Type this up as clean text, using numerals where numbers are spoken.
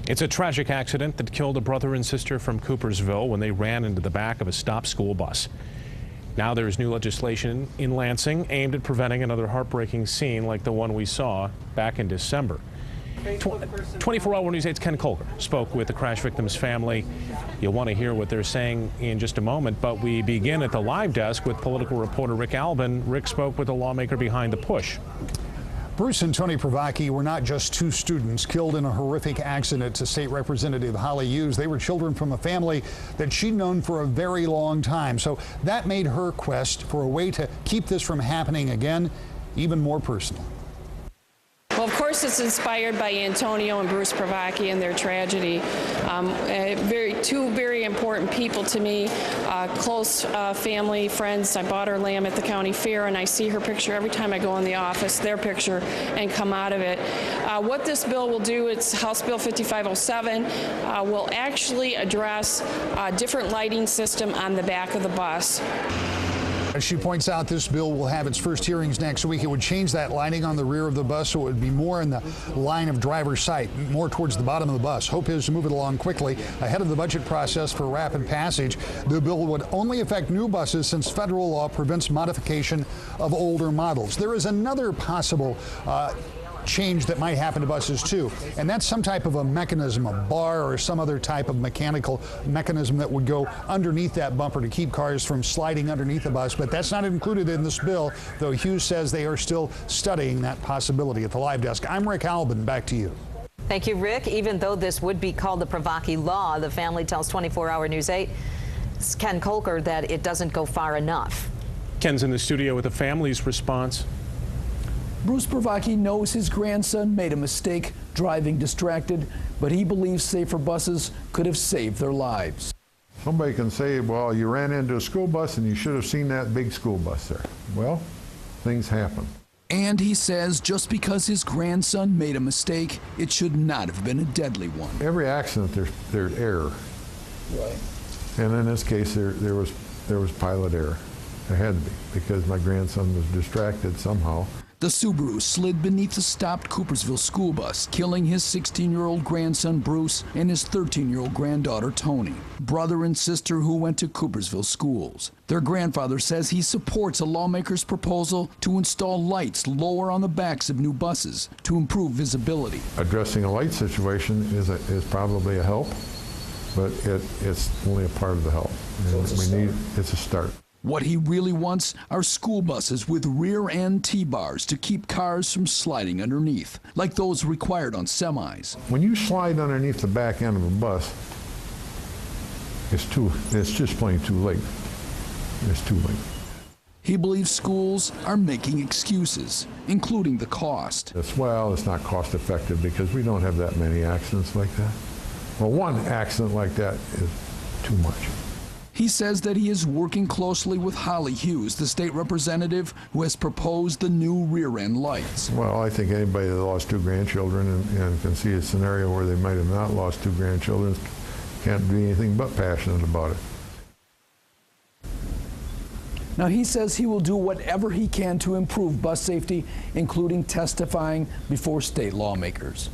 It's a tragic accident that killed a brother and sister from Coopersville when they ran into the back of a stopped school bus. Now there is new legislation in Lansing aimed at preventing another heartbreaking scene like the one we saw back in December. 24-Hour News 8's Ken Colker spoke with the crash victim's family. You'll want to hear what they're saying in just a moment, but we begin at the live desk with political reporter Rick Albin. Rick spoke with the lawmaker behind the push. Bruce and Tony Privacky were not just two students killed in a horrific accident to State Representative Holly Hughes. They were children from a family that she'd known for a very long time. So that made her quest for a way to keep this from happening again even more personal. Well, of course, it's inspired by Antonio and Bruce Privacky and their tragedy. Two very important people to me, close family, friends. I bought her lamb at the county fair, and I see her picture every time I go in the office, their picture, and come out of it. What this bill will do, it's House Bill 5507, will actually address a different lighting system on the back of the bus. As she points out, this bill will have its first hearings next week. It would change that lighting on the rear of the bus so it would be more in the line of driver's sight, more towards the bottom of the bus. Hope is to move it along quickly ahead of the budget process for rapid passage. The bill would only affect new buses since federal law prevents modification of older models. There is another possible change that might happen to buses too, and that's some type of a mechanism, a bar or some other type of mechanical mechanism that would go underneath that bumper to keep cars from sliding underneath the bus. But that's not included in this bill, though Hughes says they are still studying that possibility. At the live desk, I'm Rick Albin. Back to you. Thank you, Rick. Even though this would be called the Privacky Law, the family tells 24-Hour News 8's Ken Colker that it doesn't go far enough. Ken's in the studio with the family's response. Bruce Privacky knows his grandson made a mistake driving distracted, but he believes safer buses could have saved their lives. Somebody can say, well, you ran into a school bus and you should have seen that big school bus there. Well, things happen. And he says just because his grandson made a mistake, it should not have been a deadly one. Every accident, there's error. Right. And in this case, there was pilot error. There had to be, because my grandson was distracted somehow. The Subaru slid beneath the stopped Coopersville school bus, killing his 16-year-old grandson Bruce and his 13-year-old granddaughter Tony, brother and sister who went to Coopersville schools. Their grandfather says he supports a lawmaker's proposal to install lights lower on the backs of new buses to improve visibility. Addressing a light situation is probably a help, but it's only a part of the help. And it's a start. What he really wants are school buses with rear-end T-bars to keep cars from sliding underneath, like those required on semis. When you slide underneath the back end of a bus, it's just plain too late. It's too late. He believes schools are making excuses, including the cost. Well, it's not cost effective because we don't have that many accidents like that. Well, one accident like that is too much. He says that he is working closely with Holly Hughes, the state representative who has proposed the new rear-end lights. Well, I think anybody that lost two grandchildren and can see a scenario where they might have not lost two grandchildren can't be anything but passionate about it. Now, he says he will do whatever he can to improve bus safety, including testifying before state lawmakers.